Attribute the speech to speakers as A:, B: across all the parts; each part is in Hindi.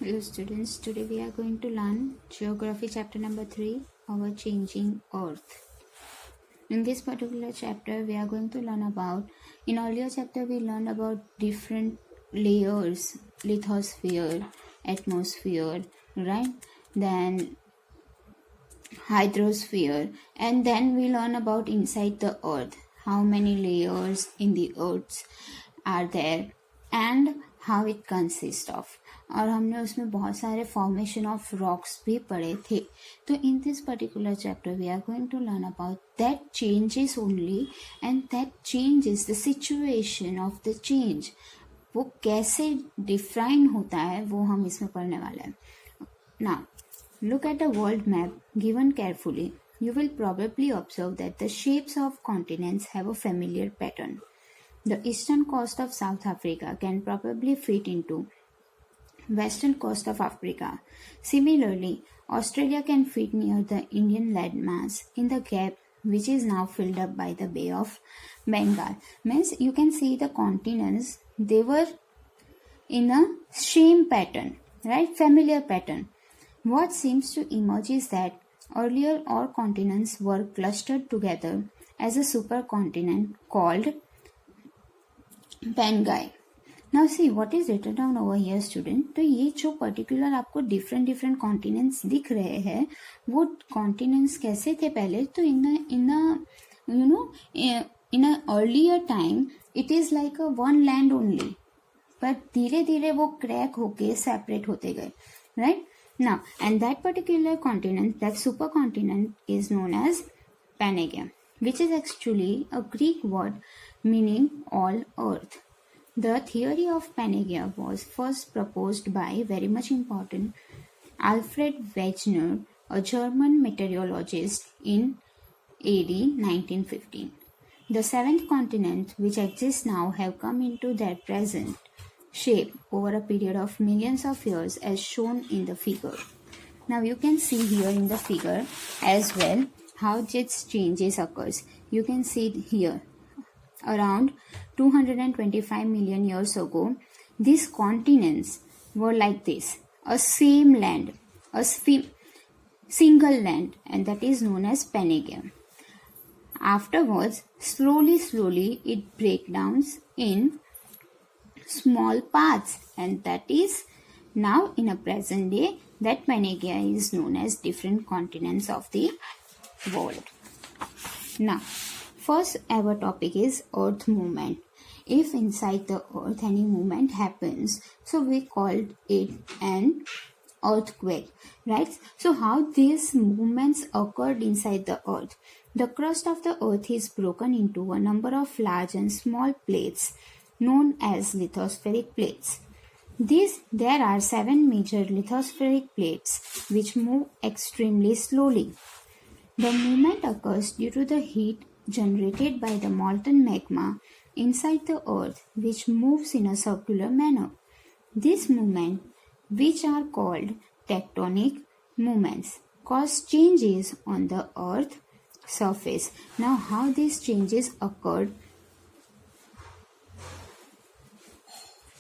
A: Hello students, today we are going to learn Geography chapter number 3, Our Changing Earth. In this particular chapter we are going to learn about, in earlier chapter we learned about different layers, lithosphere, atmosphere, right? Then hydrosphere, and then we learn about inside the earth, how many layers in the earth are there and how it consists of. और हमने उसमें बहुत सारे फॉर्मेशन ऑफ रॉक्स भी पढ़े थे. तो in this particular chapter we are going to learn about that changes only and that changes the situation of the change. वो कैसे डिफाइन होता है वो हम इसमें पढ़ने वाले हैं. Now look at a world map given carefully. You will probably observe that the shapes of continents have a familiar pattern. The eastern coast of South Africa can probably fit into western coast of Africa. Similarly, Australia can fit near the Indian landmass in the gap which is now filled up by the Bay of Bengal. Means you can see the continents, they were in a same pattern, right? Familiar pattern. What seems to emerge is that earlier all continents were clustered together as a supercontinent called Pangaea. Now see what is written down over here student. तो ये जो पर्टिकुलर आपको डिफरेंट कॉन्टिनेंट्स दिख रहे हैं वो कॉन्टिनेंट्स कैसे थे पहले. तो in a earlier time it is like a one land only, but धीरे धीरे वो क्रैक होके सेपरेट होते गए, right. Now, and that particular continent, that supercontinent, is known as Pangaea, which is actually a Greek word meaning all earth. The theory of Pangaea was first proposed by, very much important, Alfred Wegener, a German meteorologist, in AD 1915. The seventh continent, which exists now, have come into their present shape over a period of millions of years as shown in the figure. Now you can see here in the figure as well how its changes occurs. You can see here around 225 million years ago these continents were like this, a same land, a single land, and that is known as Pangaea. Afterwards, slowly it breaks down in small parts, and that is now in a present day that Pangaea is known as different continents of the world. Now first our topic is earth movement. If inside the earth any movement happens, so we called it an earthquake, right? So how these movements occurred inside the earth. The crust of the earth is broken into a number of large and small plates known as lithospheric plates. There are 7 major lithospheric plates which move extremely slowly. The movement occurs due to the heat generated by the molten magma inside the earth, which moves in a circular manner. These movements, which are called tectonic movements, cause changes on the earth surface. Now how these changes occurred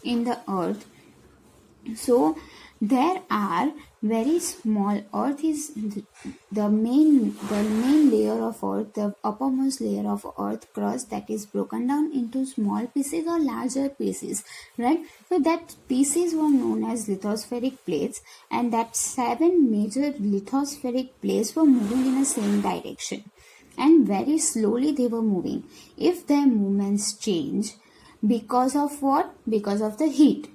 A: in the earth. So there are very small, earth is the main layer of earth, the uppermost layer of earth crust that is broken down into small pieces or larger pieces, right? So that pieces were known as lithospheric plates, and that 7 major lithospheric plates were moving in the same direction and very slowly they were moving. If their movements change because of what? Because of the heat.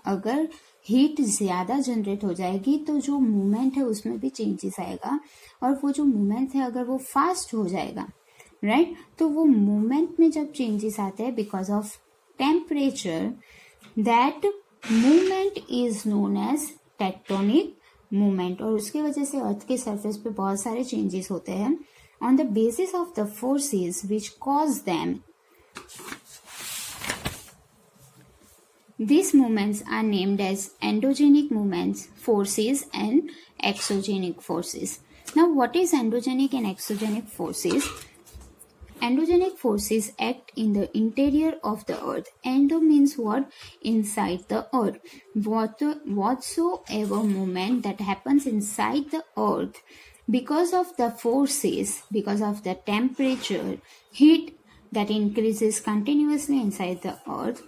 A: अगर हीट ज़्यादा जनरेट हो जाएगी तो जो मूवमेंट है उसमें भी चेंजेस आएगा, और वो जो मूवमेंट है अगर वो फास्ट हो जाएगा, राइट, तो वो मूवमेंट में जब चेंजेस आते हैं because of temperature, that movement is known as tectonic movement. और उसकी वजह से अर्थ के सरफेस पे बहुत सारे चेंजेस होते हैं on the basis of the forces which cause them. These movements are named as endogenic movements, forces, and exogenic forces. Now, what is endogenic and exogenic forces? endogenic forces act in the interior of the earth. Endo means what? Inside the earth. Whatsoever movement that happens inside the earth because of the forces, because of the temperature, heat that increases continuously inside the earth,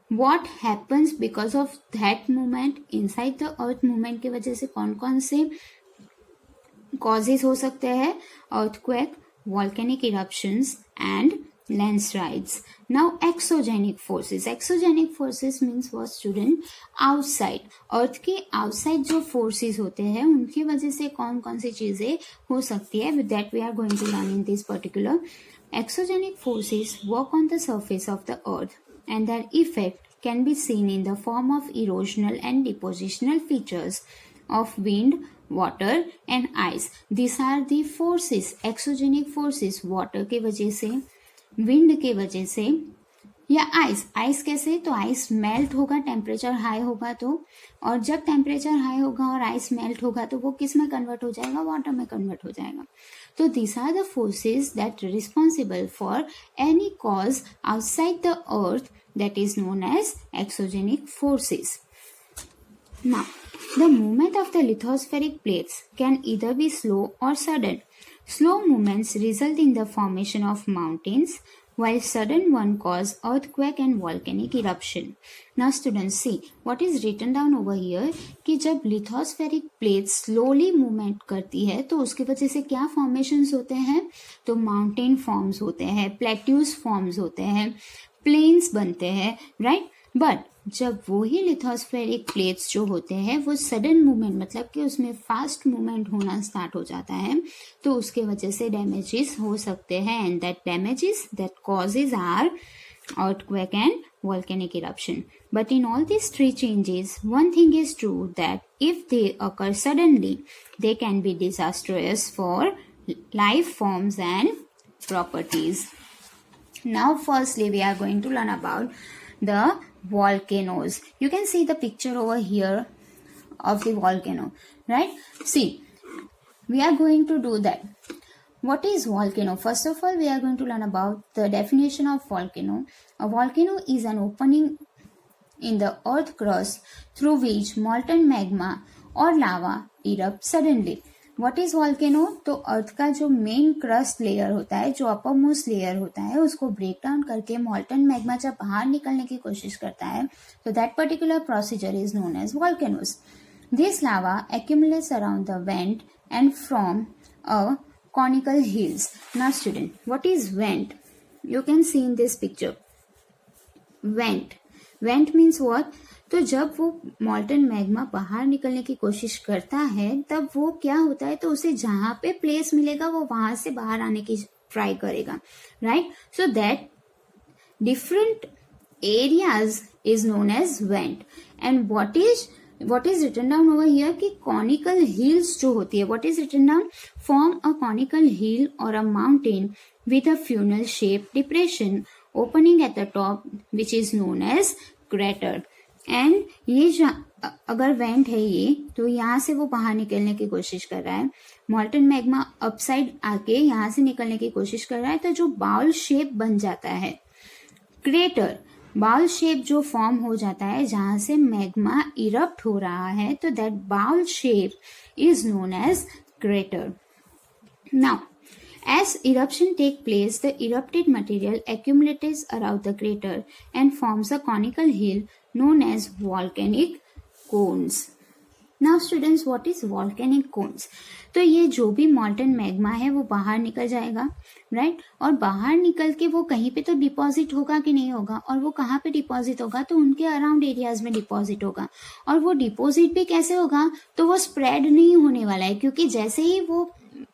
A: what happens because of that movement inside the earth, movement की वजह से कौन कौन से causes हो सकते हैं? Earthquake, volcanic eruptions and landslides. Now exogenic forces. Exogenic forces means what student? Outside. Earth के outside जो forces होते हैं उनकी वजह से कौन कौन सी चीजें हो सकती है? With that we are going to learn in this particular. Exogenic forces work on the surface of the earth and their effect can be seen in the form of erosional and depositional features of wind, water and ice. These are the forces, exogenic forces. Water के वजह से, wind के वजह से, या आइस कैसे? तो आइस मेल्ट होगा, टेम्परेचर हाई होगा तो, और जब टेम्परेचर हाई होगा और आइस मेल्ट होगा तो वो किस में कन्वर्ट हो जाएगा? वाटर में कन्वर्ट हो जाएगा. तो these are the forces that are responsible for any cause outside the earth that is known as exogenic forces. Now, the movement of the lithospheric plates can either be slow or sudden. Slow movements result in the formation of mountains, while sudden one cause earthquake and volcanic eruption. Now students, see what is written down over here कि जब lithospheric plates slowly movement करती है तो उसकी वजह से क्या formations होते हैं? तो mountain forms होते हैं, plateaus forms होते हैं, plains बनते हैं, right? बट जब वो ही लिथोस्फेरिक प्लेट्स जो होते हैं वो सडन मूवमेंट मतलब कि उसमें फास्ट मूवमेंट होना स्टार्ट हो जाता है तो उसके वजह से डैमेजेस हो सकते हैं and that damages that causes are earthquake and volcanic eruption. But in all these three changes, one thing is true that if they occur suddenly, they can be disastrous for life forms and properties. Now firstly we are going to learn about the volcanoes. You can see the picture over here of the volcano, right? See, we are going to do that. What is volcano? First of all, we are going to learn about the definition of volcano. A volcano is an opening in the earth crust through which molten magma or lava erupts suddenly. What is volcano? तो अर्थ का जो मेन क्रस्ट लेयर होता है, जो अपर मोस्ट लेयर होता है, उसको ब्रेक डाउन करके मॉल्टन मैग्मा जब बाहर निकलने की कोशिश करता है तो that particular procedure is known as volcanoes. This lava accumulates around the vent and from a conical hills. Now student, what is vent? You can see in this picture. Vent means what? तो जब वो मॉल्टन मैग्मा बाहर निकलने की कोशिश करता है तब वो क्या होता है, तो उसे जहां पे प्लेस मिलेगा वो वहां से बाहर आने की ट्राई करेगा, right? So that different areas is known as vent. And what is written down over here कि conical hills जो होती है, what is written down? Form a conical hill or a mountain with a funnel shaped depression opening at the top which is known as crater. And ये अगर वेंट है ये, तो यहाँ से वो बाहर निकलने की कोशिश कर रहा है, मॉल्टन मैग्मा अपसाइड आके यहाँ से निकलने की कोशिश कर रहा है, तो जो बाउल शेप बन जाता है क्रेटर, बाउल शेप जो फॉर्म हो जाता है जहां से मैग्मा इरप्ट हो रहा है, तो that bowl shape is known as crater. Now as eruption take place, the erupted material accumulates around the crater and forms a conical hill known as volcanic cones. Now students, what is volcanic cones? तो ये जो भी मॉल्टन मैग्मा है वो बाहर निकल जाएगा, राइट? और बाहर निकल के वो कहीं पे तो डिपॉजिट होगा कि नहीं होगा, और वो कहाँ पे डिपॉजिट होगा, तो उनके अराउंड एरियाज में डिपॉजिट होगा. और वो डिपॉजिट भी कैसे होगा, तो वो स्प्रेड नहीं होने वाला है, क्योंकि जैसे ही वो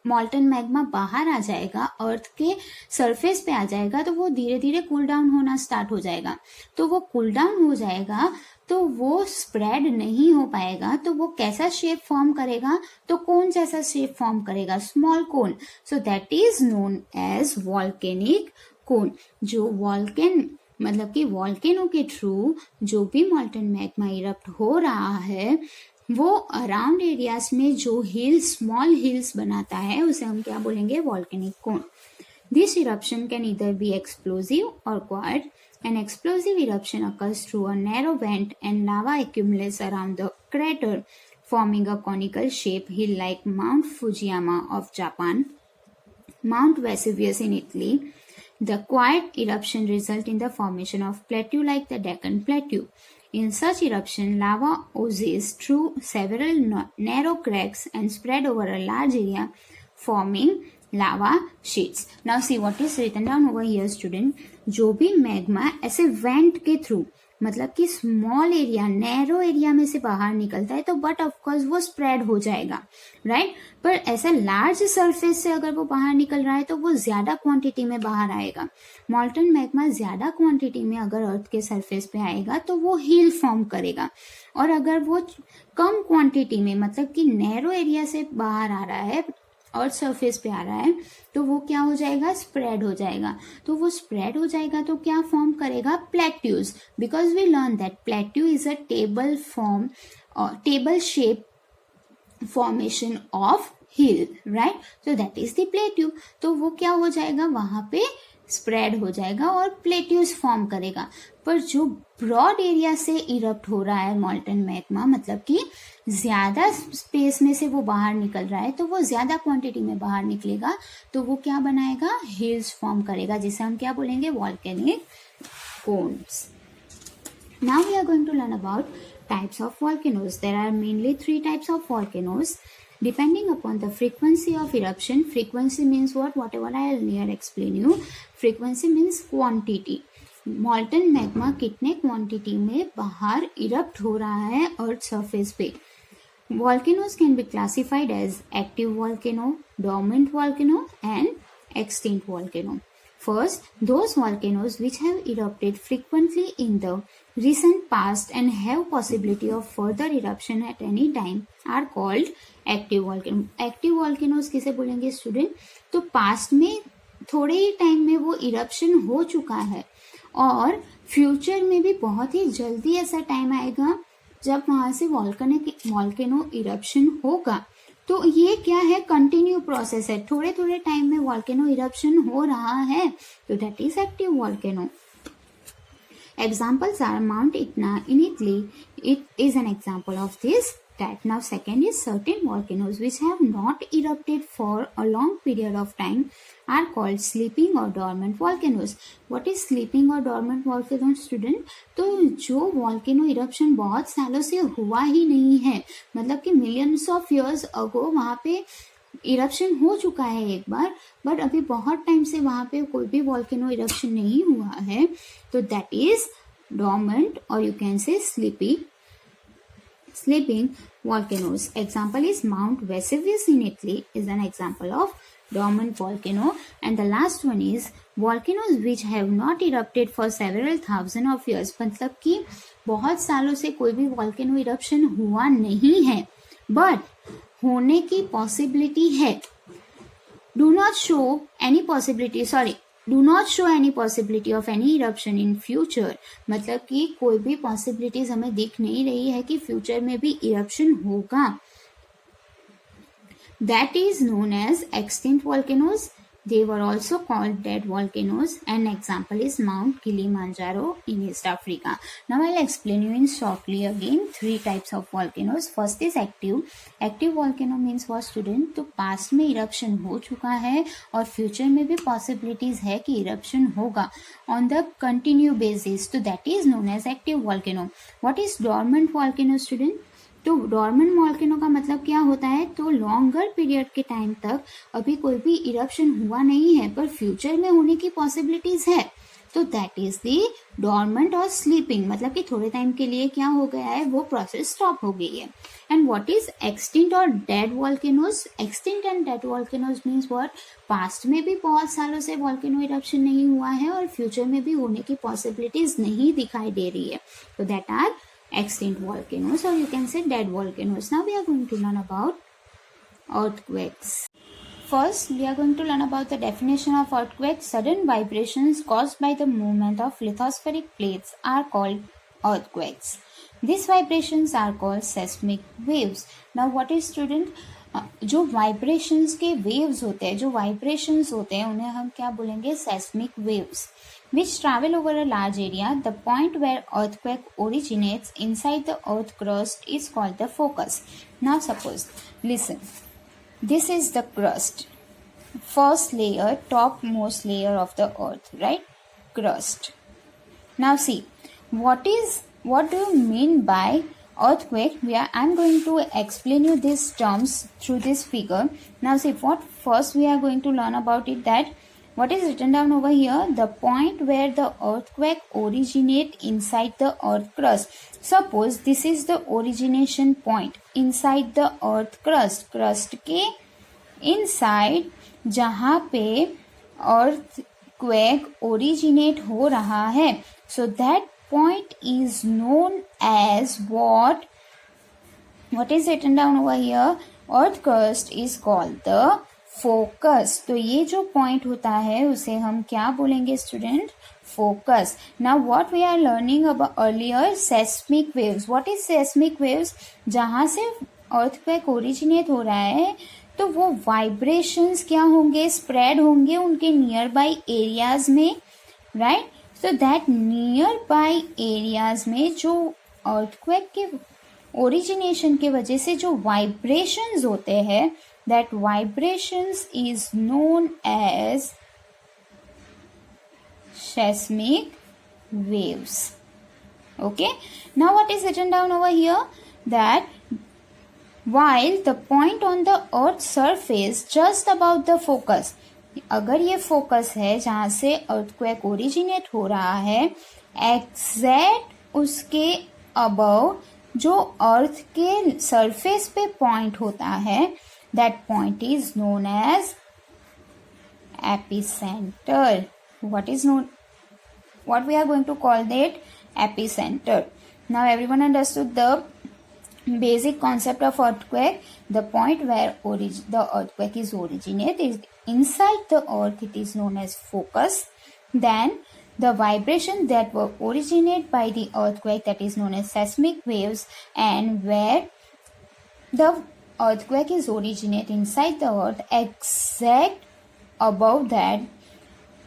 A: मॉल्टन मैग्मा बाहर आ जाएगा, अर्थ के सरफेस पे आ जाएगा, तो वो धीरे धीरे कूल डाउन होना स्टार्ट हो जाएगा. तो वो कूल डाउन हो जाएगा तो वो स्प्रेड नहीं हो पाएगा, तो वो कैसा शेप फॉर्म करेगा, तो कोन जैसा शेप फॉर्म करेगा, small cone. So that is known as volcanic cone. जो वॉल्केन मतलब कि वॉल्केनो के थ्रू जो भी मॉल्टन मैग्मा इरप्ट हो रहा है वो अराउंड एरियाज में जो हिल्स, स्मॉल हिल्स बनाता है, उसे हम क्या बोलेंगे, volcanic cone. This eruption can either be explosive or quiet. An explosive eruption occurs through a narrow vent and lava accumulates around the crater, forming a conical shape hill like Mount Fujiyama of Japan, Mount Vesuvius in Italy. The quiet eruption results in the formation of plateau like the Deccan Plateau. In such eruption, lava oozes through several narrow cracks and spread over a large area, forming lava sheets. Now see what is written down over here, student. जो भी मैग्मा ऐसे वेंट के थ्रू, मतलब कि स्मॉल एरिया, नैरो एरिया में से बाहर निकलता है तो बट ऑफकोर्स वो स्प्रेड हो जाएगा, राइट। पर ऐसा लार्ज सरफेस से अगर वो बाहर निकल रहा है तो वो ज्यादा क्वांटिटी में बाहर आएगा। मॉल्टन मैग्मा ज्यादा क्वांटिटी में अगर अर्थ के सरफेस पे आएगा तो वो हिल फॉर्म करेगा, और अगर वो कम क्वांटिटी में, मतलब कि नैरो एरिया से बाहर आ रहा है और सरफेस पे आ रहा है, तो वो क्या हो जाएगा, स्प्रेड हो जाएगा। तो वो स्प्रेड हो जाएगा तो क्या फॉर्म करेगा, plateaus, because we learn that plateau is a table form, table shape formation of hill, right. So that is the plateau. तो वो क्या हो जाएगा, वहां पे स्प्रेड हो जाएगा और प्लेट्यूज फॉर्म करेगा। पर जो ब्रॉड एरिया से इरप्ट हो रहा है मॉल्टन मैग्मा, मतलब कि ज्यादा स्पेस में से वो बाहर निकल रहा है, तो वो ज्यादा क्वांटिटी में बाहर निकलेगा, तो वो क्या बनाएगा, हिल्स फॉर्म करेगा, जिसे हम क्या बोलेंगे, volcanic cones. Now we are going to learn about types of volcanoes. There are mainly 3 types of volcanoes depending upon the frequency of eruption. Frequency means what, whatever I will near explain you. Frequency means quantity. मॉल्टन magma कितने क्वांटिटी में बाहर इरप्ट हो रहा है अर्थ सरफेस पे। Volcanoes can be classified as active volcano, dormant volcano and extinct volcano. First, those volcanoes which have erupted frequently in the recent past and have possibility of further eruption at any time are called active volcano. Active volcanoes किसे बोलेंगे स्टूडेंट, तो पास्ट में थोड़े ही टाइम में वो इरप्शन हो चुका है और फ्यूचर में भी बहुत ही जल्दी ऐसा टाइम आएगा जब वहां से वॉल्केनो इरप्शन होगा। तो ये क्या है, कंटिन्यू प्रोसेस है, थोड़े थोड़े टाइम में वॉल्केनो इरप्शन हो रहा है, तो that is active volcano. Examples are Mount Etna in Italy. It is an example of this type. Now second is certain volcanoes which have not erupted for a long period of time are called sleeping or dormant volcanoes. What is sleeping or dormant volcano student? तो जो volcano eruption बहुत सालों से हुआ ही नहीं है, मतलब कि millions of years ago वहाँ पे इरप्शन हो चुका है एक बार, बट अभी बहुत टाइम से वहां पे कोई भी वॉल्केनो इरप्शन नहीं हुआ है, तो दैट इज डॉर्मेंट और you can say sleeping volcanoes. Example is Mount Vesuvius in Italy is an example of dormant volcano. And the last one is volcanoes which have not erupted for several thousand of years. मतलब कि बहुत सालों से कोई भी वॉल्केनो इरप्शन हुआ नहीं है, बट होने की पॉसिबिलिटी है। Do not show any possibility of any eruption in future. मतलब कि कोई भी पॉसिबिलिटीज हमें दिख नहीं रही है कि फ्यूचर में भी इरप्शन होगा। That is known as extinct volcanoes. They were also called dead volcanoes. An example is Mount Kilimanjaro in East Africa. Now I'll explain you in shortly again 3 types of volcanoes. First is active. Active volcano means what student? तो पास्ट में इरप्शन हो चुका है और फ्यूचर में भी पॉसिबिलिटीज है कि इरप्शन होगा ऑन द कंटिन्यू बेसिस, तो that is known as active volcano. What is dormant volcano student? तो डॉर्मेंट वॉल्केनो का मतलब क्या होता है, तो लॉन्गर पीरियड के टाइम तक अभी कोई भी इरप्शन हुआ नहीं है पर फ्यूचर में होने की पॉसिबिलिटीज है, तो दैट इज द डॉर्मेंट और स्लीपिंग, मतलब कि थोड़े टाइम के लिए क्या हो गया है, वो प्रोसेस स्टॉप हो गई है। एंड व्हाट इज एक्सटिंक्ट और dead volcanoes? Extinct and dead volcanoes means what, past में भी बहुत सालों से वॉल्केनो इरप्शन नहीं हुआ है और फ्यूचर में भी होने की पॉसिबिलिटीज नहीं दिखाई दे रही है, तो that are extinct volcanoes, or you can say dead volcanoes. Now we are going to learn about earthquakes. First, we are going to learn about the definition of earthquakes. Sudden vibrations caused by the movement of lithospheric plates are called earthquakes. These vibrations are called seismic waves. Now what is student? जो वाइब्रेशंस के वेव्स होते हैं, जो वाइब्रेशंस होते हैं, उन्हें हम क्या बोलेंगे? Seismic waves, which travel over a large area. The point where earthquake originates inside the earth crust is called the focus. Now suppose, listen, this is the crust, first layer, topmost layer of the earth, right? Crust. Now see, what do you mean by earthquake? I'm going to explain you these terms through this figure. Now see, what first we are going to learn about it, that what is written down over here? The point where the earthquake originate inside the earth crust. Suppose this is the origination point inside the earth crust. Crust के inside जहाँ पे earthquake originate हो रहा है. So that point is known as what? What is written down over here? Earth crust is called the focus. तो ये जो पॉइंट होता है उसे हम क्या बोलेंगे student? Focus. Now what we are learning about earlier, seismic waves. What is seismic waves? जहां से अर्थक्वेक ओरिजिनेट हो रहा है तो वो वाइब्रेशंस क्या होंगे? स्प्रेड होंगे उनके नियर बाई एरियाज में, right? So that near by areas में जो अर्थक्वेक के ओरिजिनेशन के वजह से जो वाइब्रेशंस होते हैं, that vibrations is known as seismic waves. Okay, now what is written down over here? That while the point on the earth surface just above the focus, अगर ये फोकस है जहां से earthquake originate हो रहा है, एग्जैक्ट उसके अबव जो अर्थ के सरफेस पे पॉइंट होता है, that point is known as epicenter. What we are going to call that? Epicenter. Now everyone understood the basic concept of earthquake. The point where the earthquake is originate is inside the earth. It is known as focus. Then the vibration that were originate by the earthquake, that is known as seismic waves, and where the earthquake is originate inside the earth, exact above that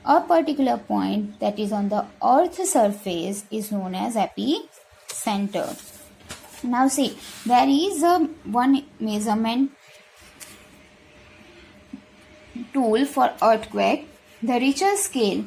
A: a particular point that is on the earth surface is known as epicenter. Now see, there is one measurement tool for earthquake, the Richter scale,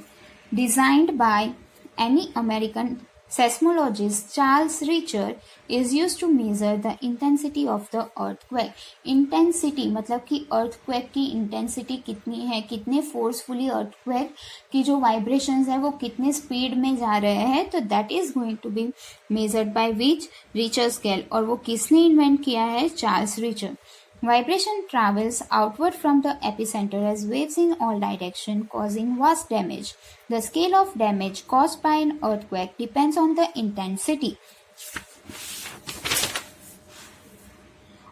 A: designed by any American seismologist Charles Richter, is used to measure the intensity of the earthquake. Intensity मतलब कि earthquake की intensity कितनी है, कितने forcefully earthquake की जो vibrations है वो कितने speed में जा रहे हैं, तो that is going to be measured by which? Richter scale. और वो किसने invent किया है? Charles Richter. Vibration travels outward from the epicenter as waves in all directions, causing vast damage. The scale of damage caused by an earthquake depends on the intensity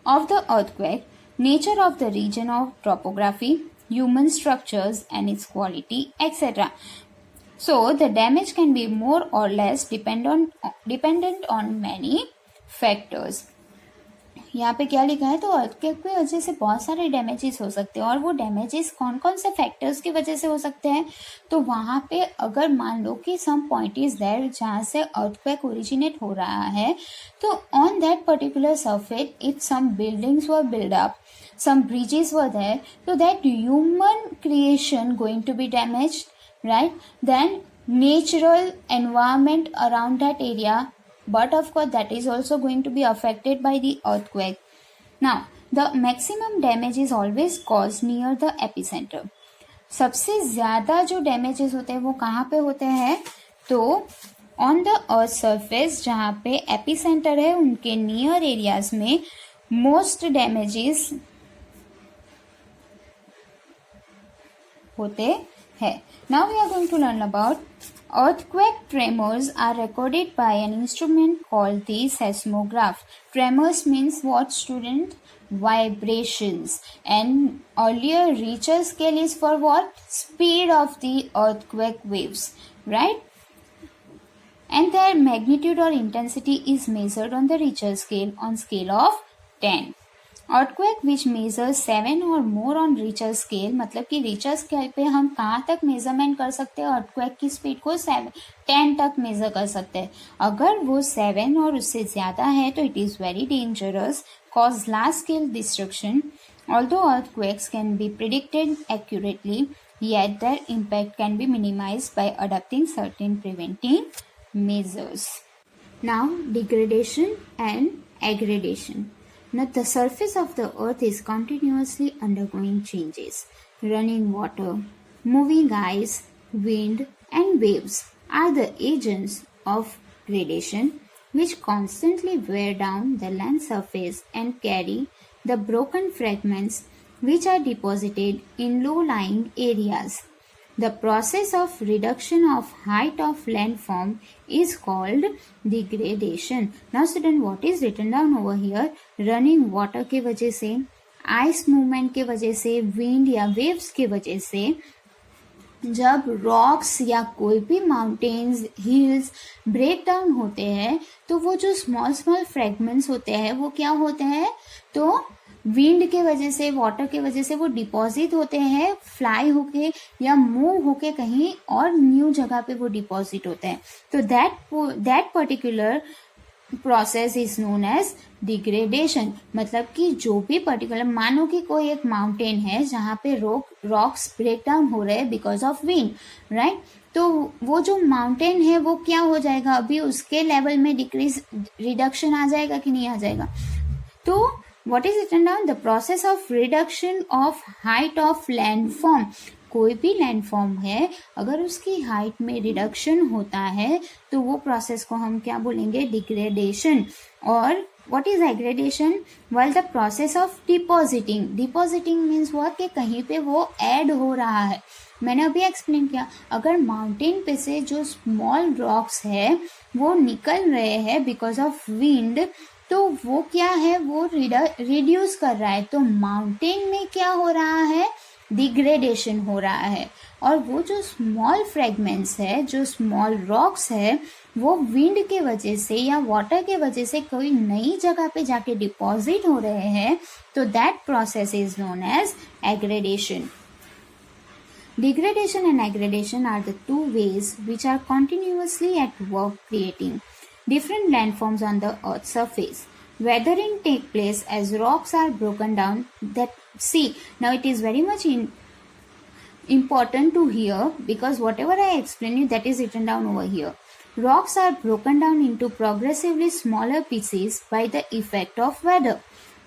A: of the earthquake, nature of the region of topography, human structures and its quality, etc. So the damage can be more or less dependent on many factors. यहाँ पे क्या लिखा है? तो अर्थक्वेक की वजह से बहुत सारे डैमेजेस हो सकते हैं, और वो डैमेजेस कौन कौन से फैक्टर्स की वजह से हो सकते हैं? तो वहाँ पे अगर मान लो कि सम पॉइंट इज देयर जहाँ से अर्थक्वेक ओरिजिनेट हो रहा है, तो on that particular surface if some buildings were build up, some bridges were there, तो that human creation going to be damaged, right? Then natural environment around that area, but of course that is also going to be affected by the earthquake. Now the maximum damage is always caused near the epicenter. सबसे ज्यादा जो डैमेजेस होते हैं वो कहाँ पे होते हैं? तो ऑन द अर्थ सरफेस जहाँ पे एपिसेंटर है उनके नियर एरियाज में मोस्ट डैमेजेस होते हैं. Now we are going to learn about earthquake tremors are recorded by an instrument called the seismograph. Tremors means what, student? Vibrations. And earlier Richter scale is for what? Speed of the earthquake waves, right? And their magnitude or intensity is measured on the Richter scale on scale of 10. Earthquake which measures 7 or more on Richter scale, मतलब कि Richter scale पे हम कहाँ तक मेजरमेंट कर सकते हैं, earthquake की स्पीड को 10 तक मेजर कर सकते हैं. अगर वो 7 और उससे ज़्यादा है तो it is very dangerous, cause large scale destruction. Although earthquakes can be predicted accurately, yet their impact can be minimized by adopting certain preventing measures. Now, degradation and aggradation. Now, the surface of the earth is continuously undergoing changes. Running water, moving ice, wind, and waves are the agents of gradation which constantly wear down the land surface and carry the broken fragments which are deposited in low-lying areas. The process of reduction of height of landform is called degradation. Now student, what is written down over here? Running water के वजह से, ice movement के वजह से, wind या waves के वजह से जब रॉक्स या कोई भी माउंटेन्स, हिल्स ब्रेक डाउन होते हैं तो वो जो स्मॉल स्मॉल फ्रेगमेंट्स होते हैं वो क्या होते हैं, तो विंड के वजह से, वाटर के वजह से वो डिपॉजिट होते हैं, फ्लाई होके या मूव होके कहीं और न्यू जगह पे वो डिपॉजिट होते हैं. तो that particular process is known as degradation. मतलब कि जो भी पर्टिकुलर, मानो कि कोई एक माउंटेन है जहाँ पे रॉक्स ब्रेक डाउन हो रहे हैं बिकॉज ऑफ विंड, राइट. तो वो जो माउंटेन है वो क्या हो जाएगा, अभी उसके लेवल में रिडक्शन आ जाएगा कि नहीं आ जाएगा. तो what is written down? The process of reduction of height of landform. कोई भी लैंडफॉर्म है अगर उसकी हाइट में रिडक्शन होता है तो वो प्रोसेस को हम क्या बोलेंगे, डिग्रेडेशन. और what is aggradation? While the process of depositing means what, कि कहीं पे वो ऐड हो रहा है. मैंने अभी एक्सप्लेन किया, अगर माउंटेन पे से जो स्मॉल रॉक्स है वो निकल रहे हैं बिकॉज ऑफ विंड, तो वो क्या है, वो रिड्यूस कर रहा है. तो माउंटेन में क्या हो रहा है, डिग्रेडेशन हो रहा है. और वो जो स्मॉल फ्रेगमेंट्स है, जो स्मॉल रॉक्स है, वो विंड के वजह से या वाटर के वजह से कोई नई जगह पे जाके डिपॉजिट हो रहे हैं, तो that process is known as aggradation. Degradation and aggradation are the two ways which are continuously at work creating different landforms on the earth's surface. Weathering take place as rocks are broken down. Now it is very much important to hear, because whatever I explain you, that is written down over here. Rocks are broken down into progressively smaller pieces by the effect of weather.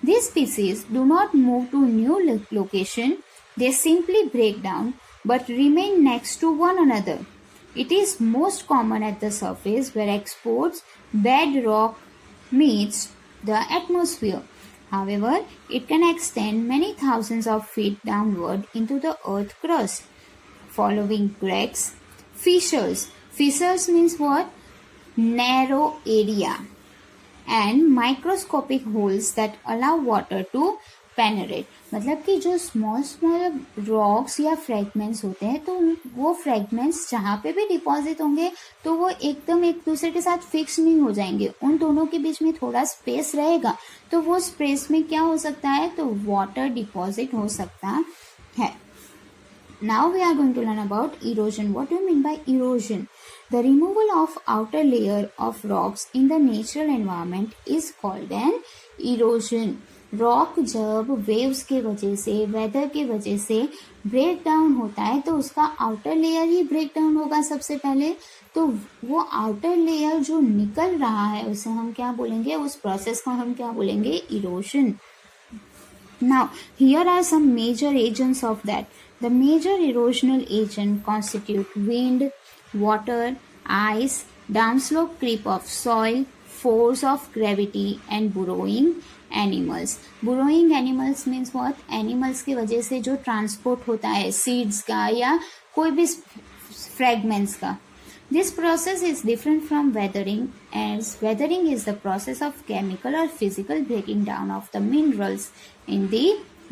A: These pieces do not move to new location, they simply break down but remain next to one another. It is most common at the surface where exposed bedrock meets the atmosphere. However, it can extend many thousands of feet downward into the earth crust, following cracks, fissures. Fissures means what? Narrow area, and microscopic holes that allow water to पेनरेट. मतलब कि जो स्मॉल रॉक्स या फ्रेगमेंट्स होते हैं, तो वो फ्रेगमेंट्स जहाँ पे भी डिपॉजिट होंगे तो वो एकदम एक दूसरे के साथ फिक्स नहीं हो जाएंगे, उन दोनों के बीच में थोड़ा स्पेस रहेगा. तो वो स्पेस में क्या हो सकता है, तो वाटर डिपॉजिट हो सकता है. Now we are going to learn about erosion. What do you mean by erosion? The removal of outer layer of rocks in the natural environment is called an erosion. Rock जब वेव्स के वजह से, वेदर के वजह से ब्रेक डाउन होता है तो उसका आउटर लेयर ही ब्रेक डाउन होगा सबसे पहले. तो वो आउटर लेयर जो निकल रहा है उसे हम क्या बोलेंगे, उस प्रोसेस को हम क्या बोलेंगे, erosion. Now here are some major agents of that. The major erosional agent constitute wind, water, ice, downslope creep of soil, force of gravity and burrowing animals. Burrowing animals means what? Animals की वजह से जो ट्रांसपोर्ट होता है सीड्स का या कोई भी फ्रेगमेंट्स का. This process is different from weathering, as weathering is the process of chemical or physical breaking down of the minerals in the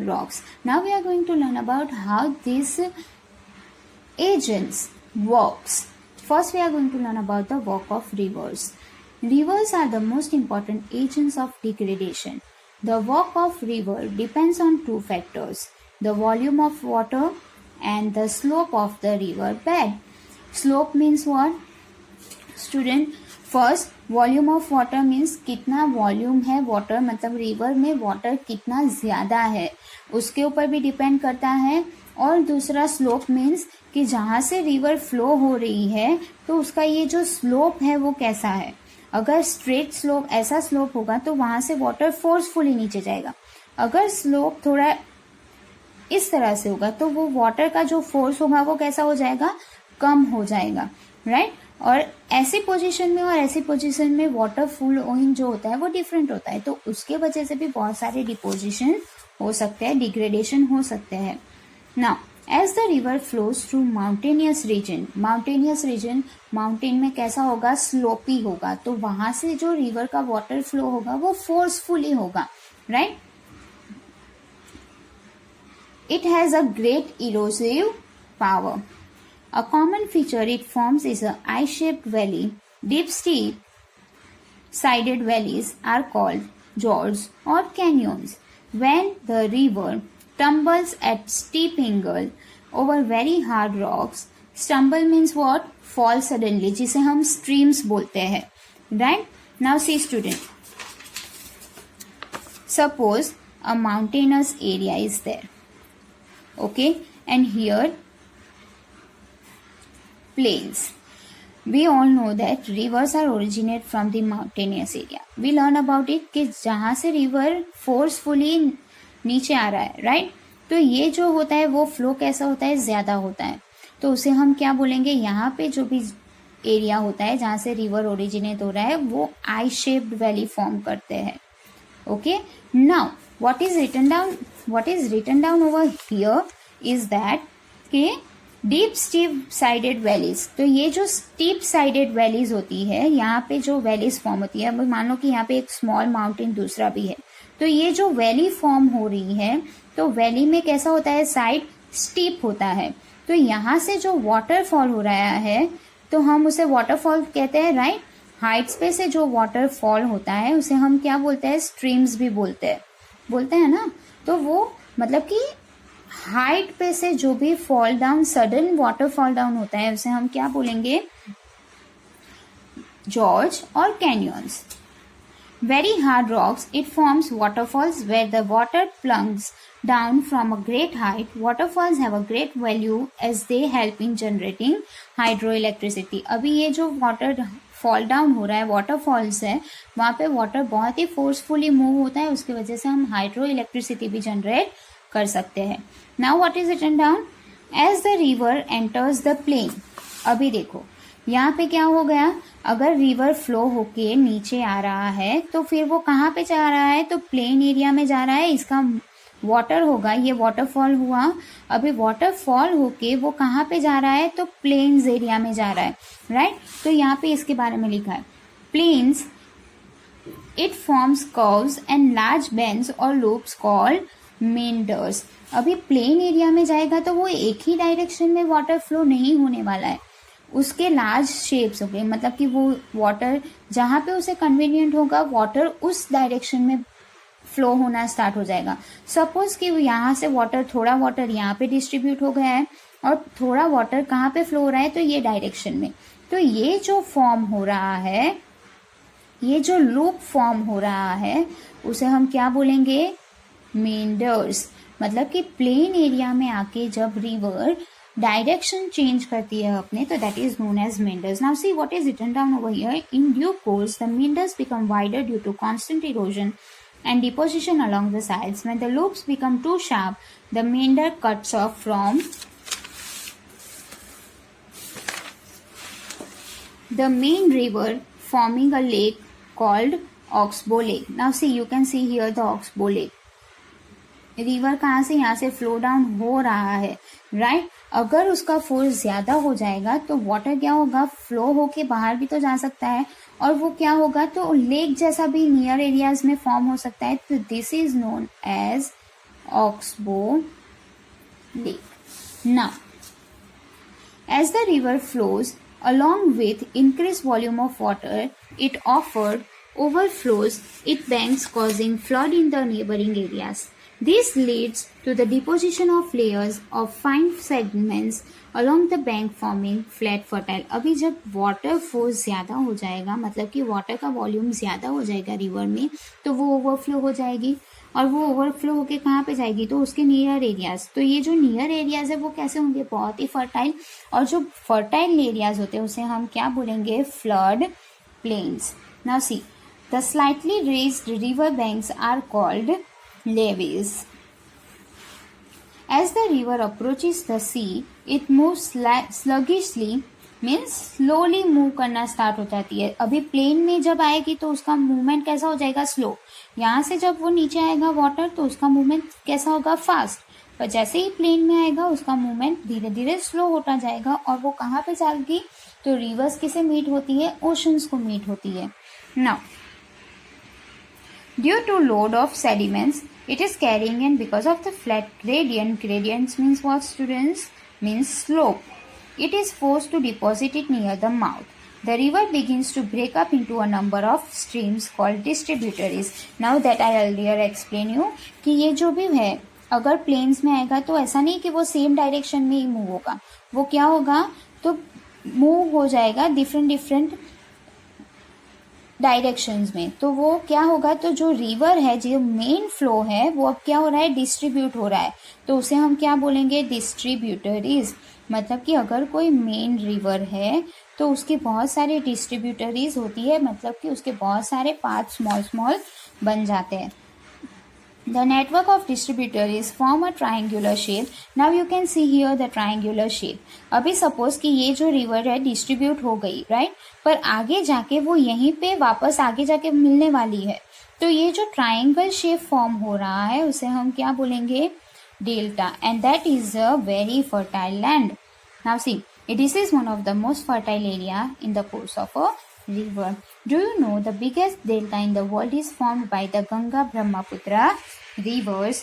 A: rocks. Now we are going to learn about how these agents works. First we are going to learn about the work of rivers. Rivers are the most important agents of degradation. The walk of river depends on two factors, the volume of water and the slope of the river bed. Slope means what? Student, first volume of water means कितना वॉल्यूम है वाटर, मतलब रिवर में वाटर कितना ज़्यादा है उसके ऊपर भी डिपेंड करता है. और दूसरा स्लोप मीन्स कि जहाँ से रिवर फ्लो हो रही है तो उसका ये जो स्लोप है वो कैसा है. अगर स्ट्रेट स्लोप, ऐसा स्लोप होगा तो वहाँ से वाटर फोर्सफुली नीचे जाएगा. अगर स्लोप थोड़ा इस तरह से होगा तो वो वाटर का जो फोर्स होगा वो कैसा हो जाएगा, कम हो जाएगा, राइट. और ऐसी पोजीशन में और ऐसी पोजीशन में वाटर फ्लोइंग जो होता है वो डिफरेंट होता है, तो उसके वजह से भी बहुत सारे डिपोजिशन हो सकते हैं, डिग्रेडेशन हो सकते हैं. Now as the river flows through mountainous region, mountainous region mountain में कैसा होगा, स्लोपी होगा, तो वहां से जो रिवर का वाटर फ्लो होगा वो फोर्सफुली होगा, right. It has a great erosive power. A common feature it forms is a eye-shaped valley. Deep, steep-sided valleys are called gorges or canyons. When the river tumbles at steep angle over very hard rocks, stumble means what? Fall suddenly, जिसे हम streams बोलते हैं, right? Now see student. Suppose a mountainous area is there. Okay, and here plains. We all know that rivers are originate from the mountainous area. We learn about it कि जहाँ से river forcefully नीचे आ रहा है, right? तो ये जो होता है वो फ्लो कैसा होता है, ज़्यादा होता है, तो उसे हम क्या बोलेंगे, यहाँ पे जो भी एरिया होता है जहाँ से रिवर ओरिजिनेट हो रहा है वो आई शेप्ड वैली फॉर्म करते हैं. Okay, now what is written down over here is that कि डीप स्टीप साइडेड वैलीज, तो ये जो स्टीप साइडेड वैलीज होती है, यहाँ पे जो वैलीज फॉर्म होती है, मान लो कि यहाँ पे एक स्मॉल माउंटेन दूसरा भी है, तो ये जो वैली फॉर्म हो रही है तो वैली में कैसा होता है, साइड स्टीप होता है, तो यहाँ से जो वाटरफॉल हो रहा है तो हम उसे वाटरफॉल कहते हैं, राइट. हाइट्स पे से जो वाटरफॉल होता है उसे हम क्या बोलते हैं, स्ट्रीम्स भी बोलते हैं ना. तो वो मतलब कि हाइट पे से जो भी fall down, sudden water fall down होता है उसे हम क्या बोलेंगे, जॉर्ज और कैन्यन्स. Very hard rocks, it forms waterfalls where the water plunges down from a great height. Waterfalls have a great value as they help in generating hydroelectricity. अभी ये जो वाटर फॉल डाउन हो रहा है, वाटरफॉल्स है, वहाँ पे वाटर बहुत ही फोर्सफुली मूव होता है, उसकी वजह से हम हाइड्रो इलेक्ट्रिसिटी भी जनरेट कर सकते हैं. Now what is written down, as the river enters the plain. अभी देखो यहाँ पे क्या हो गया, अगर रिवर फ्लो होके नीचे आ रहा है तो फिर वो कहाँ पे जा रहा है, तो प्लेन एरिया में जा रहा है, इसका वाटर होगा, ये वाटरफॉल हुआ. अभी वाटरफॉल होके वो कहाँ पे जा रहा है, तो प्लेन्स एरिया में जा रहा है, राइट. तो यहाँ पे इसके बारे में लिखा है, plains it forms curves and large bends और लूप्स कॉल्ड मेंडर्स. अभी प्लेन एरिया में जाएगा तो वो एक ही डायरेक्शन में वाटर फ्लो नहीं होने वाला है, उसके लार्ज शेप्स हो गए, मतलब कि वो वाटर जहाँ पे उसे कन्वीनियंट होगा वाटर उस डायरेक्शन में फ्लो होना स्टार्ट हो जाएगा. सपोज कि यहाँ से वाटर, थोड़ा वाटर यहाँ पे डिस्ट्रीब्यूट हो गया है और थोड़ा वाटर कहाँ पे फ्लो हो रहा है, तो ये डायरेक्शन में. तो ये जो फॉर्म हो रहा है, ये जो लूप फॉर्म हो रहा है उसे हम क्या बोलेंगे, मेंडर्स. मतलब कि प्लेन एरिया में आके जब रिवर डायरेक्शन चेंज करती है अपने, तो that is known as meanders. Now see what is written down over here, in due course the meanders become wider due to constant erosion and deposition along the sides. When the loops become too sharp, the meander cuts off from the main river, forming a lake called Oxbow Lake. Now see, you can see here the Oxbow Lake. River कहाँ से, यहाँ से फ्लो डाउन हो रहा है, राइट. अगर उसका फोर्स ज्यादा हो जाएगा तो वाटर क्या होगा, फ्लो होके बाहर भी तो जा सकता है, और वो क्या होगा, तो लेक जैसा भी नियर एरियाज में फॉर्म हो सकता है. तो this is known as oxbow lake. Now as the river flows along with increased volume of water, it offered overflows its banks, causing flood in the neighboring areas. This leads to the deposition of layers of fine sediments along the bank, forming flat fertile. अभी जब वाटर फोर्स ज़्यादा हो जाएगा, मतलब कि वाटर का वॉल्यूम ज़्यादा हो जाएगा रिवर में, तो वो ओवरफ्लो हो जाएगी, और वो ओवरफ्लो होके कहाँ पे जाएगी, तो उसके नियर एरियाज. तो ये जो नियर एरियाज है वो कैसे होंगे, बहुत ही फर्टाइल. और जो फर्टाइल एरियाज होते हैं उसे हम क्या बोलेंगे, flood plains. Now see, the slightly raised river banks are called levees. As the river approaches the sea, it moves sluggishly, means slowly move करना स्टार्ट हो जाती है. अभी प्लेन में जब आएगी तो उसका मूवमेंट कैसा हो जाएगा, स्लो. यहाँ से जब वो नीचे आएगा वाटर तो उसका मूवमेंट कैसा होगा, फास्ट. पर जैसे ही प्लेन में आएगा उसका मूवमेंट धीरे धीरे स्लो होता जाएगा. और वो कहाँ पे जाएगी, तो रिवर्स किसे मीट होती है, ओशंस को मीट होती है. Now due to load of sediments it is carrying, and because of the flat gradient, gradients means what students, means slope, it is forced to deposit it near the mouth. The river begins to break up into a number of streams called distributaries. Now that I earlier explained you कि ये जो भी है अगर प्लेन्स में आएगा तो ऐसा नहीं कि वो सेम डायरेक्शन में ही मूव होगा, वो क्या होगा, तो मूव हो जाएगा डिफरेंट डायरेक्शंस में. तो वो क्या होगा, तो जो रिवर है, जो मेन फ्लो है, वो अब क्या हो रहा है, डिस्ट्रीब्यूट हो रहा है. तो उसे हम क्या बोलेंगे, डिस्ट्रीब्यूटरीज. मतलब कि अगर कोई मेन रिवर है तो उसके बहुत सारे डिस्ट्रीब्यूटरीज होती है, मतलब कि उसके बहुत सारे पार्ट स्मॉल स्मॉल बन जाते हैं. The network of distributaries form a triangular shape. Now you can see here the triangular shape. अभी सपोज कि ये जो रिवर है डिस्ट्रीब्यूट हो गई, राइट, पर आगे जाके वो यहीं पे वापस आगे जाके मिलने वाली है. तो ये जो ट्राइंगल शेप फॉर्म हो रहा है उसे हम क्या बोलेंगे, delta. And that is a very fertile land. Now see, this is one of the most fertile area in the course of a river. Do you know the biggest delta in the world is formed by the Ganga Brahmaputra rivers,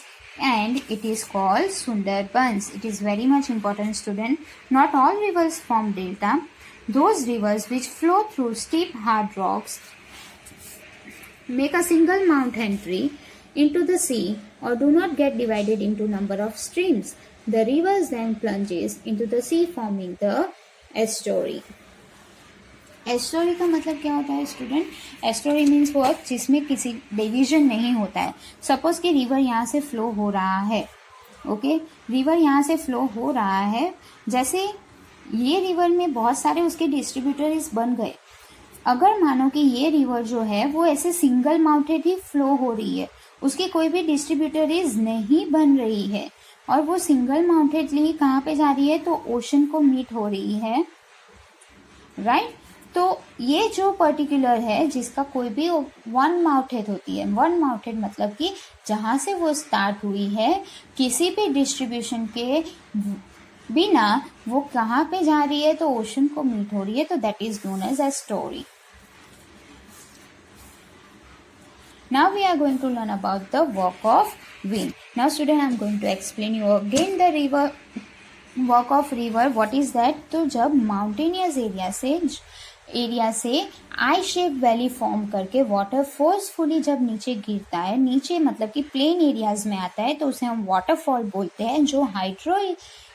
A: and it is called Sundarbans. It is very much important, student. Not all rivers form delta. Those rivers which flow through steep hard rocks make a single mountain tree into the sea or do not get divided into number of streams. The rivers then plunges into the sea, forming the estuary. Story का मतलब क्या होता है स्टूडेंट, एस्टोरी मीन्स वर्क जिसमें किसी डिवीजन नहीं होता है. सपोज कि रिवर यहाँ से फ्लो हो रहा है, ओके, रिवर यहाँ से फ्लो हो रहा है, जैसे ये रिवर में बहुत सारे उसके डिस्ट्रीब्यूटरीज बन गए. अगर मानो कि ये रिवर जो है वो ऐसे सिंगल माउंटेड ही फ्लो हो रही है, उसकी कोई भी डिस्ट्रीब्यूटरीज नहीं बन रही है, और वो सिंगल माउंटेडली कहाँ पे जा रही है, तो ओशन को मीट हो रही है, राइट. तो ये जो पर्टिकुलर है जिसका कोई भी वन माउथेड होती है, वन माउथेड मतलब कि जहाँ से वो स्टार्ट हुई है किसी भी डिस्ट्रीब्यूशन के बिना वो कहाँ पे जा रही है, तो ओशन को मीट हो रही है, तो that is known as estuary. Now we are going to learn about the walk of wind. Now student, I am going to explain you again the river walk of river. What is that? तो जब माउंटेनियस एरिया से आई शेप वैली फॉर्म करके वाटर फोर्सफुली जब नीचे गिरता है, नीचे मतलब कि प्लेन एरियाज में आता है, तो उसे हम वाटरफॉल बोलते हैं, जो हाइड्रो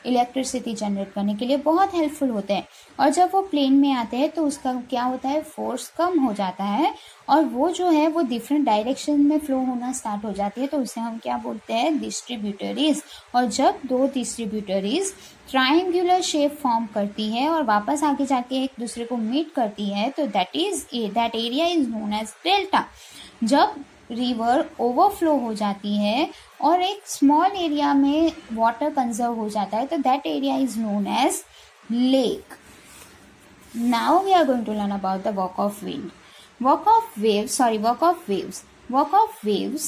A: इलेक्ट्रिसिटी जनरेट करने के लिए बहुत हेल्पफुल होते हैं. और जब वो प्लेन में आते हैं तो उसका क्या होता है, फोर्स कम हो जाता है, और वो जो है वो डिफरेंट डायरेक्शन में फ्लो होना स्टार्ट हो जाती है, तो उसे हम क्या बोलते हैं, डिस्ट्रीब्यूटरीज. और जब दो डिस्ट्रीब्यूटरीज ट्रायंगुलर शेप फॉर्म करती है और वापस आगे जाके एक दूसरे को मीट करती है, तो that area is known as delta. जब रिवर ओवरफ्लो हो जाती है और एक स्मॉल एरिया में वाटर कंजर्व हो जाता है, तो that area is known as lake. Now we are going to learn about the walk of wind. Walk of waves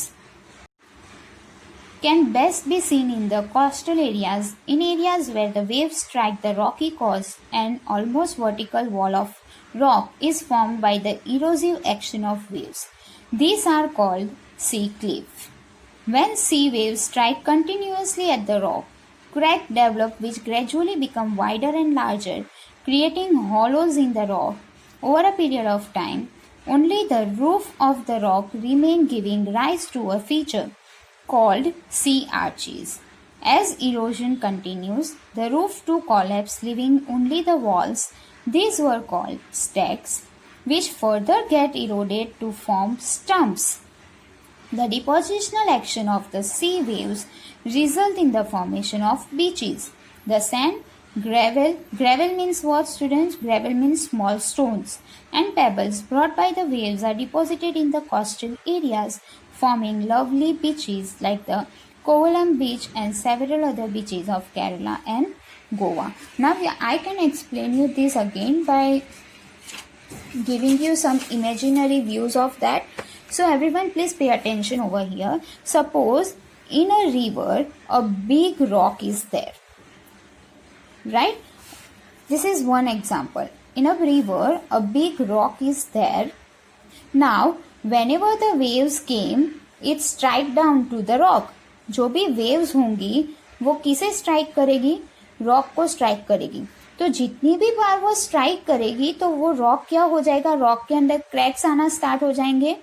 A: can best be seen in the coastal areas, in areas where the waves strike the rocky coast and almost vertical wall of rock is formed by the erosive action of waves. These are called sea cliff. When sea waves strike continuously at the rock, cracks develop which gradually become wider and larger, creating hollows in the rock. Over a period of time, only the roof of the rock remained, giving rise to a feature called sea arches. As erosion continues, the roof to collapse, leaving only the walls. These were called stacks, which further get eroded to form stumps. The depositional action of the sea waves result in the formation of beaches. The sand, gravel means what, students? Gravel means small stones, and pebbles brought by the waves are deposited in the coastal areas, forming lovely beaches like the Kovalam beach and several other beaches of Kerala and Goa. Now I can explain you this again by giving you some imaginary views of that. So everyone please pay attention over here. Suppose in a river a big rock is there, right? This is one example. In a river a big rock is there. Now whenever the waves came, it strike down to the rock. जो भी वेव्स होंगी वो किसे स्ट्राइक करेगी? रॉक को स्ट्राइक करेगी. तो जितनी भी बार वो स्ट्राइक करेगी तो वो रॉक क्या हो जाएगा? रॉक के अंदर क्रैक्स आना स्टार्ट हो जाएंगे,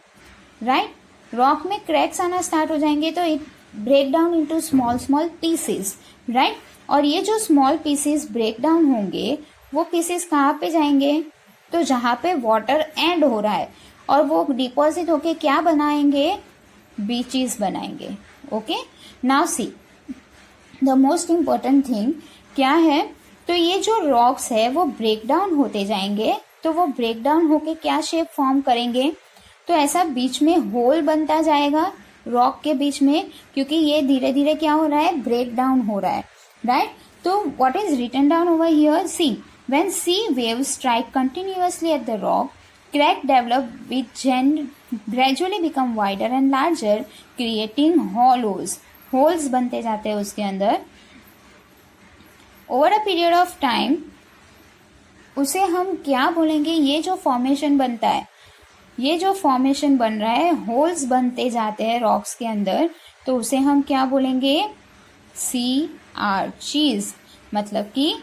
A: राइट? रॉक में क्रैक्स आना स्टार्ट हो जाएंगे तो it break down into small small pieces, right? और ये जो स्मॉल पीसेस ब्रेक डाउन होंगे वो पीसेस कहाँ पे जाएंगे? तो जहाँ पे वाटर एंड हो रहा है, और वो डिपॉजिट होके क्या बनाएंगे? बीचेस बनाएंगे. Okay, now see the most important thing क्या है? तो ये जो रॉक्स है वो ब्रेक डाउन होते जाएंगे, तो वो ब्रेक डाउन होके क्या शेप फॉर्म करेंगे? तो ऐसा बीच में होल बनता जाएगा रॉक के बीच में, क्योंकि ये धीरे धीरे क्या हो रहा है? ब्रेक डाउन हो रहा है, राइट? तो what is written down over here? See, when sea waves strike continuously at the rock, crack develop which gradually become wider and larger, creating hollows. Holes बनते जाते हैं उसके अंदर. Over a period of time, उसे हम क्या बोलेंगे? ये जो फॉर्मेशन बनता है, ये जो फॉर्मेशन बन रहा है, होल्स बनते जाते हैं रॉक्स के अंदर, तो उसे हम क्या बोलेंगे? सी आर्चीज. मतलब कि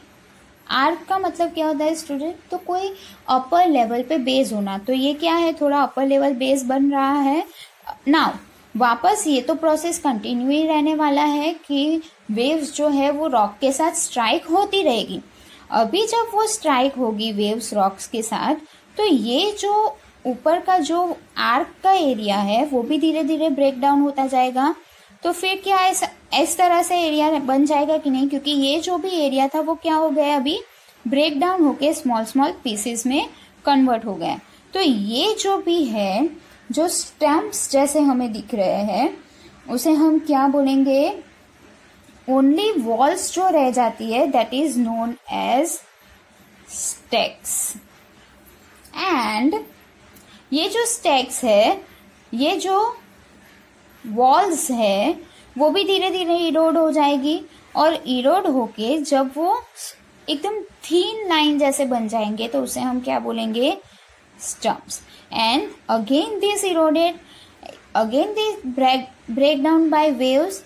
A: आर्क का मतलब क्या होता है स्टूडेंट? तो कोई अपर लेवल पे बेस होना. तो ये क्या है? थोड़ा अपर लेवल बेस बन रहा है. नाउ वापस ये तो प्रोसेस कंटिन्यू ही रहने वाला है कि वेव्स जो है वो रॉक के साथ स्ट्राइक होती रहेगी. अभी जब वो स्ट्राइक होगी वेव्स रॉक्स के साथ, तो ये जो ऊपर का जो आर्क का एरिया है वो भी धीरे धीरे ब्रेक डाउन होता जाएगा. तो फिर क्या इस तरह से एरिया बन जाएगा कि नहीं? क्योंकि ये जो भी एरिया था वो क्या हो गया? अभी ब्रेक डाउन होके स्मॉल स्मॉल पीसेस में कन्वर्ट हो गया. तो ये जो भी है, जो स्टम्प्स जैसे हमें दिख रहे हैं, उसे हम क्या बोलेंगे? ओनली वॉल्स जो रह जाती है that is known as stacks. And ये जो स्टैक्स है, ये जो वॉल्स है, वो भी धीरे धीरे इरोड हो जाएगी. और इरोड होके जब वो एकदम थीन लाइन जैसे बन जाएंगे तो उसे हम क्या बोलेंगे? Stumps. And again this eroded, again this break down by waves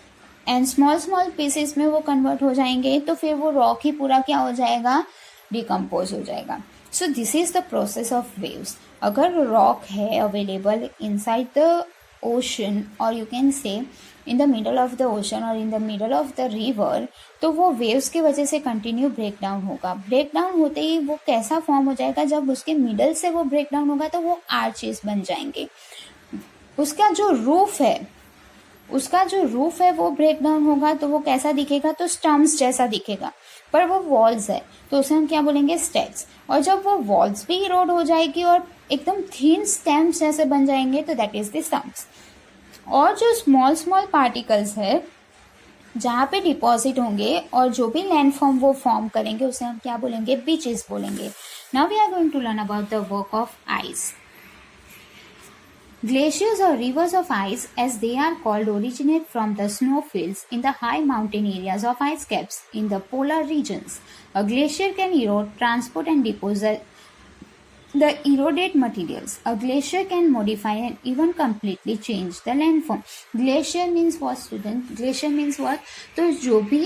A: and small small pieces में वो कन्वर्ट हो जाएंगे. तो फिर वो रॉक ही पूरा क्या हो जाएगा? डिकम्पोज हो जाएगा. So this is the process of waves. अगर रॉक है available inside the ocean, or you can say in the middle of the ocean or in the middle of the river, तो वो waves की वजह से कंटिन्यू ब्रेक डाउन होगा. ब्रेक डाउन होते ही वो कैसा फॉर्म हो जाएगा? जब उसके मिडल से वो ब्रेक डाउन होगा तो वो आर्चेस बन जाएंगे. उसका जो रूफ है वो ब्रेक डाउन होगा तो वो कैसा दिखेगा? तो स्टम्प्स जैसा दिखेगा, पर वो वॉल्स है तो उसे हम क्या बोलेंगे? स्टैक्स. और जब वो वॉल्स भी इरोड हो जाएगी और एकदम थीन स्टेम्स जैसे बन जाएंगे तो दैट इज द स्टम्प्स. और जो स्मॉल स्मॉल पार्टिकल्स है जहाँ पे डिपॉजिट होंगे और जो भी लैंडफॉर्म वो फॉर्म करेंगे उसे हम क्या बोलेंगे? बीचेस बोलेंगे. Now we are going to learn about the work of ice. Glaciers or rivers of ice, as they are called, originate from the snowfields in the high mountain areas of ice caps in the polar regions. A glacier can erode, transport and deposit the eroded materials. A glacier can modify and even completely change the landform. Glacier means what, student? Glacier means what? तो जो भी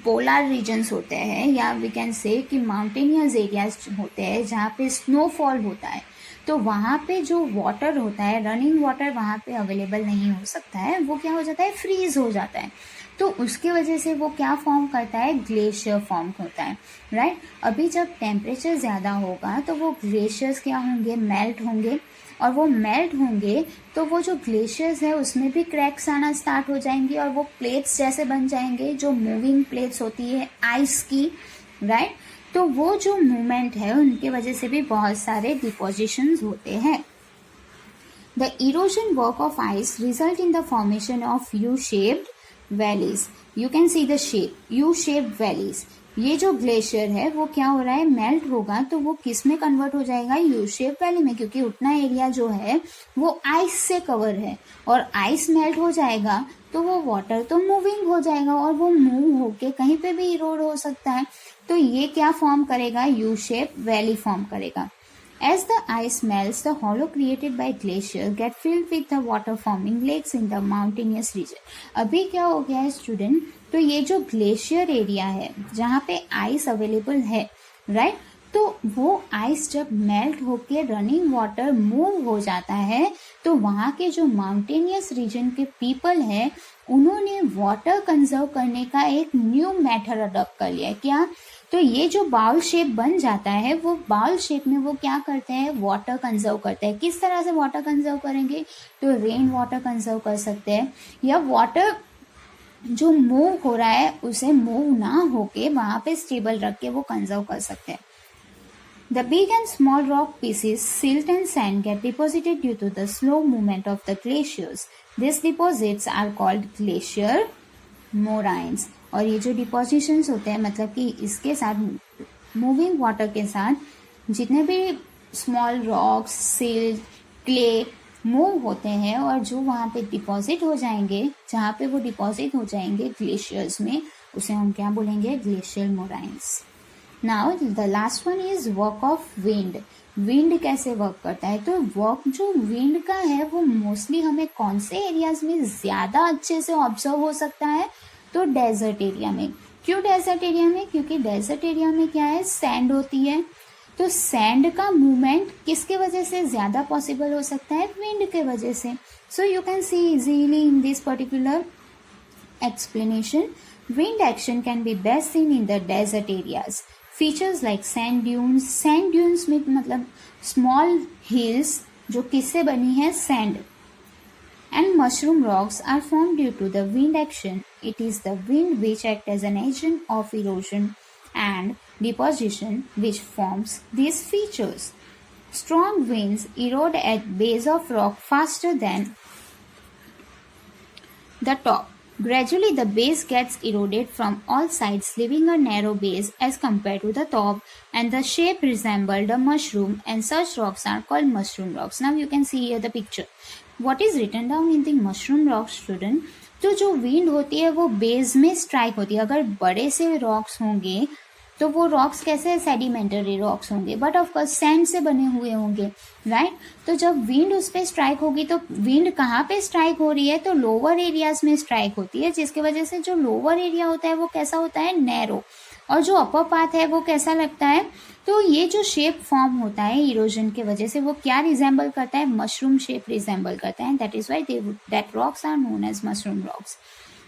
A: पोलर रीजन्स होते हैं या वी कैन से कि माउंटेनियस एरियाज होते हैं जहाँ पे स्नोफॉल होता है, तो वहाँ पे जो वाटर होता है, रनिंग वाटर वहाँ पे अवेलेबल नहीं हो सकता है, वो क्या हो जाता है, फ्रीज हो जाता है। तो उसके वजह से वो क्या फॉर्म करता है, ग्लेशियर फॉर्म होता है, राइट। अभी जब टेम्परेचर ज़्यादा होगा तो वो ग्लेशियर्स क्या होंगे, मेल्ट होंगे, और वो मेल्ट होंगे तो वो जो ग्लेशियर्स है उसमें भी क्रैक्स आना स्टार्ट हो जाएंगी और वो प्लेट्स जैसे बन जाएंगे, जो मूविंग प्लेट्स होती है आइस की, राइट। तो वो जो मूवमेंट है उनके वजह से भी बहुत सारे डिपोजिशंस होते हैं। The erosion work of ice result in the formation of U shaped valleys. You can see the shape, U shaped valleys. ये जो ग्लेशियर है वो क्या हो रहा है, मेल्ट होगा तो वो किस में कन्वर्ट हो जाएगा, यू शेप वैली में, क्योंकि उतना एरिया जो है वो आइस से कवर है और आइस मेल्ट हो जाएगा तो वो वाटर तो मूविंग हो जाएगा और वो मूव होके कहीं पे भी इरोड हो सकता है। तो ये क्या फॉर्म करेगा, यू शेप वैली फॉर्म करेगा। As the ice melts, the hollow created by glacier get filled with the water forming lakes in the mountainous region. अभी क्या हो गया है स्टूडेंट, तो ये जो ग्लेशियर एरिया है जहाँ पे आइस अवेलेबल है, राइट, तो वो आइस जब मेल्ट होके रनिंग वाटर मूव हो जाता है तो वहाँ के जो माउंटेनियस रीजन के पीपल है उन्होंने वाटर कंजर्व करने का एक न्यू मेथड अडॉप्ट कर लिया है। क्या, तो ये जो बाउल शेप बन जाता है वो बाउल शेप में वो क्या करते हैं, वाटर कंजर्व करते हैं। किस तरह से वाटर कंजर्व करेंगे, तो रेन वाटर कंजर्व कर सकते हैं, या वाटर जो मूव हो रहा है उसे मूव ना होके वहां पे स्टेबल रख के वो कंजर्व कर सकते हैं। The big and small rock pieces, silt and sand get deposited due to the slow movement of the glaciers. These deposits are called glacier moraines. और ये जो डिपोजिशंस होते हैं मतलब कि इसके साथ मूविंग वाटर के साथ जितने भी small rocks, silt, clay move होते हैं और जो वहाँ पे डिपॉजिट हो जाएंगे, जहाँ पे वो डिपॉजिट हो जाएंगे ग्लेशियर्स में, उसे हम क्या बोलेंगे, glacier moraines. Now the last one is work of wind. Wind कैसे वर्क करता है, तो वर्क जो विंड का है वो मोस्टली हमें कौन से एरियाज में ज़्यादा अच्छे से ऑब्जर्व हो सकता है, तो डेजर्ट एरिया में। क्यों डेजर्ट एरिया में, क्योंकि डेजर्ट एरिया में क्या है, सैंड होती है, तो सैंड का मूवमेंट किसके वजह से ज़्यादा पॉसिबल हो सकता है, विंड के वजह से। So you can see easily in this particular explanation, wind action can be best seen in the desert areas. Features like sand dunes में मतलब small hills जो किससे बनी है, sand, and mushroom rocks are formed due to the wind action. It is the wind which acts as an agent of erosion and deposition which forms these features. Strong winds erode at base of rock faster than the top. Gradually, the base gets eroded from all sides, leaving a narrow base as compared to the top, and the shape resembled a mushroom, and such rocks are called mushroom rocks. Now, you can see here the picture. What is written down in the mushroom rocks, student? तो जो विंड होती है वो बेस में स्ट्राइक होती है। अगर बड़े से रॉक्स होंगे तो वो रॉक्स कैसे, सेडिमेंटरी रॉक्स होंगे, बट ऑफकोर्स सैंड से बने हुए होंगे, राइट। तो जब विंड उस पर स्ट्राइक होगी तो विंड कहाँ पे स्ट्राइक हो रही है, तो लोअर एरियाज में स्ट्राइक होती है, जिसकी वजह से जो लोअर एरिया होता है वो कैसा होता है, नैरो, और जो अपर पाथ है वो कैसा लगता है। तो ये जो शेप फॉर्म होता है इरोजन के वजह से वो क्या रिजेंबल करता है, मशरूम शेप रिजेंबल करता है। That is why that rocks are known as mushroom rocks.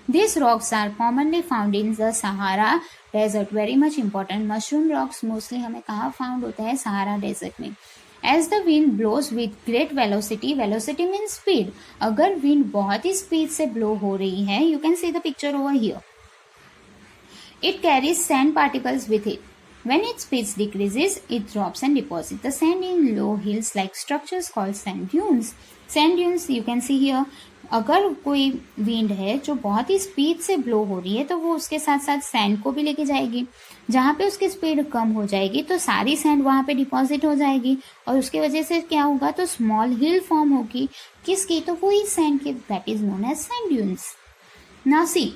A: These rocks are commonly found in the Sahara Desert. Very much important. Mushroom rocks mostly हमें कहाँ found होता है, Sahara Desert में. As the wind blows with great velocity, velocity means speed. अगर wind बहुत ही speed से blow हो रही है, you can see the picture over here. It carries sand particles with it. When its speed decreases, it drops and deposits the sand in low hills like structures called sand dunes. Sand dunes you can see here. अगर कोई विंड है जो बहुत ही स्पीड से ब्लो हो रही है तो वो उसके साथ साथ सैंड को भी लेके जाएगी। जहाँ पे उसकी स्पीड कम हो जाएगी तो सारी सैंड वहाँ पे डिपॉजिट हो जाएगी और उसकी वजह से क्या होगा, तो स्मॉल हिल फॉर्म होगी किसकी, तो वही सैंड की, that is known as sand dunes. Now see,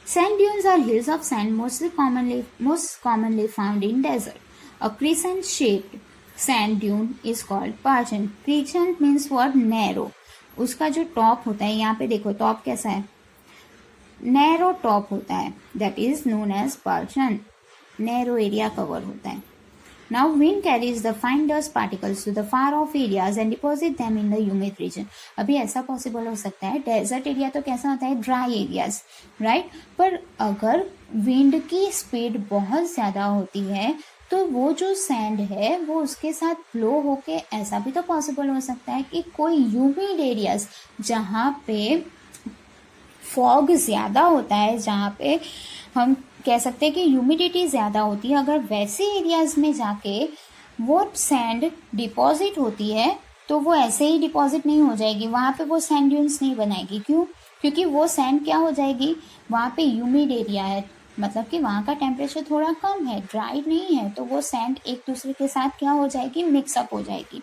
A: sand dunes are hills of sand most commonly found in desert. A crescent shaped sand dune is called parchan. Crescent means what, narrow. उसका जो टॉप होता है, यहाँ पे देखो टॉप कैसा है, नैरो टॉप होता है, that is known as parchan. Narrow area cover होता है. Now wind carries the fine dust particles to the far off areas and deposit them in the humid region. अभी ऐसा पॉसिबल हो सकता है, डेजर्ट एरिया तो कैसा होता है, ड्राई एरियाज, राइट. पर अगर विंड की स्पीड बहुत ज़्यादा होती है तो वो जो सैंड है वो उसके साथ फ्लो होके ऐसा भी तो पॉसिबल हो सकता है कि कोई ह्यूमिड एरियाज जहाँ पे फॉग ज़्यादा होता है, जहाँ पे हम कह सकते हैं कि ह्यूमिडिटी ज़्यादा होती है, अगर वैसे एरियाज में जाके वो सैंड डिपॉजिट होती है तो वो ऐसे ही डिपॉजिट नहीं हो जाएगी, वहाँ पे वो सैंड ड्यून्स नहीं बनाएगी. क्यों? क्योंकि वो सैंड क्या हो जाएगी, वहाँ पे ह्यूमिड एरिया है, मतलब कि वहाँ का टेम्परेचर थोड़ा कम है, ड्राई नहीं है, तो वो सैंड एक दूसरे के साथ क्या हो जाएगी, मिक्सअप हो जाएगी.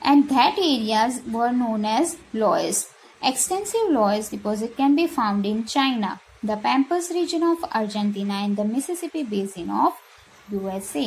A: And that areas were known as loess. Extensive loess deposit can be found in China, the Pampas region of Argentina, and the Mississippi basin of USA.